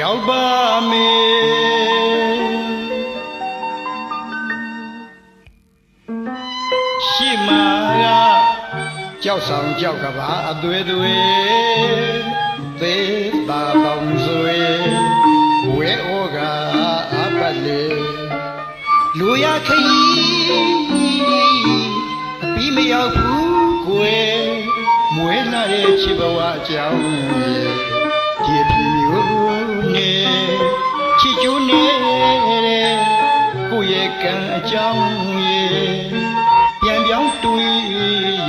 ရောက်ပါမယ်ရှိမာကကြောက်ဆောင်ကြောက်ကပါအသွေးသွေးသေးပါပေါင်းစွေဝဲဩကအပတ်လေလူရခရီးအပြီးမရောက်ဘူးကွယ်မွေးလာတဲ့ချစ်ဘဝအကြောင်းဒီအဖြစ်မျိုးနဲ့ချစ်ကျိုးနေတဲ့ကိုယ့်ရဲ့ကံအကြောင်းရဲ့ပြန်ပြောင်းတွေး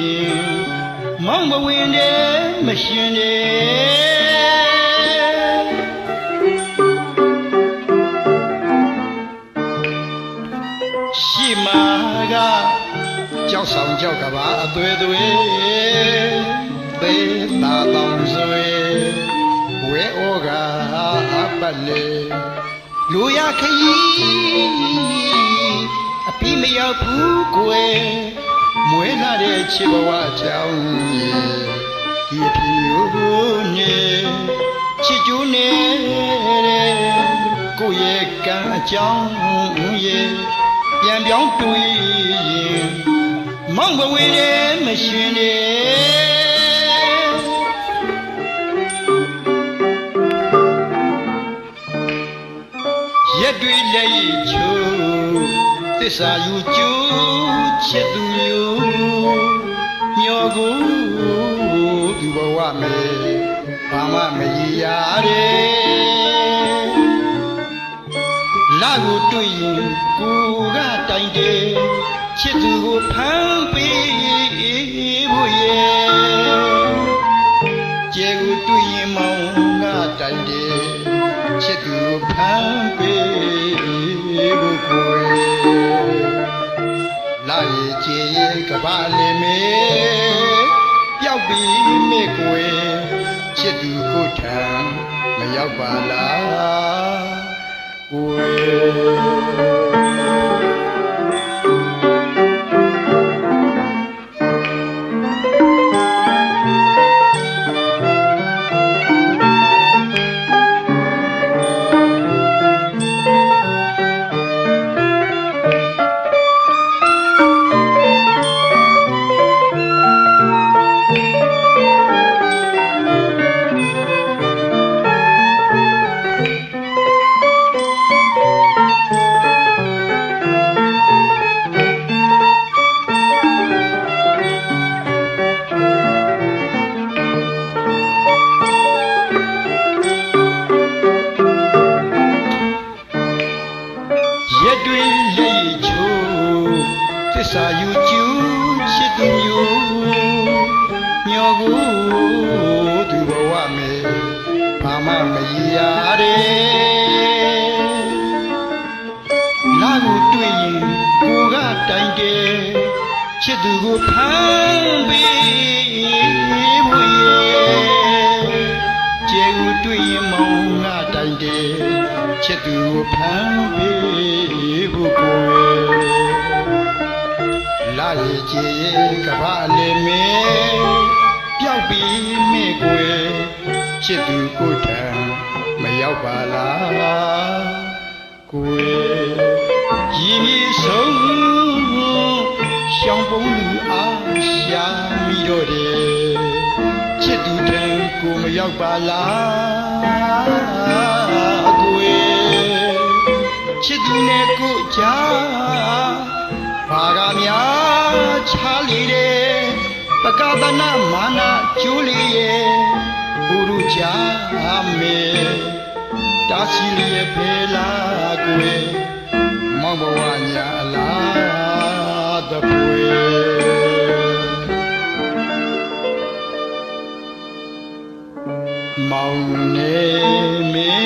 ရင်မောင်းမဝင်တဲ့မရှင်တဲ့ရှိမာကကြောက်ဆောင်ကြောက်ကပါအသွေးသွေးသေးတာတောင်စွေဝဲဩကအပတ်လေလူရခရီးအပြီးမရောက်ဘူးကွယ်မွေးလာတဲ့ချစ်ဘဝအကြောင်းဒီအဖြစ်မျိုးနဲ့ချစ်ကျိုးနေတဲ့ကိုယ့်ရဲ့ကံအကြောင်းရဲ့ပြန်ပြောင်းတွေးရင်မောင်းမဝေးတဲ့မရှင်တဲ့ရက်တွေလက်ရည်ချိုးသစ္စာယူကျိုးချစ်သူမျိုးညောကိုသူဘဝမယ်ဘာမှမရရတဲ့လာကိုတွေ့ရင်ကိုကတိုင်တယ်ချစ်သူကိုဖမ်းပေးဖို့ရဲ့ကျဲကိုတွေ့ရင်မောင်ကတိုင်တယ်ချစ်သူကိုဖမ်းပေးဖို့ကိုလာရဲ့ကျဲရဲ့ကပါလေမေပျောက်ပြီးမေကိုချစ်သူကိုထံမရောက်ပါလားကိုရက်တွေလက်ရည်ချိုးသစ္စာယူကျူးချစ်သူမျိုးညောကိုသူဘဝမယ်ဘာမှမရရတဲ့လာကိုတွေ့ရင်ကိုကတိုင်တယ်ချစ်သူကိုဖမ်းပေးဖို့ရဲ့ကျဲကိုတွေ့ရင်မောင်ကတိုင်တယ်ချစ်သူကိုဖမ်းပေးဖို့ကိုလာရဲ့ချေကဘာလေမေပျောက်ပြီးမေကိုချစ်သူကိုထံမရောက်ပါလားကိုရင်းရည်ဆုံးရှောင်းပုံးလူအားရှာမိတော့တယ်ချစ်သူထံကိုမရောက်ပါလားကိုချစ်သူနဲ့ကိုကြားဘာကများချားလေတယ်ပကသနာမာနာကျိုးလေရဲ့ဘုရုချာမေတာစီလျက်ဖေလာကိုမောင်ဘဝညာလာတပွေမောင်နေမေ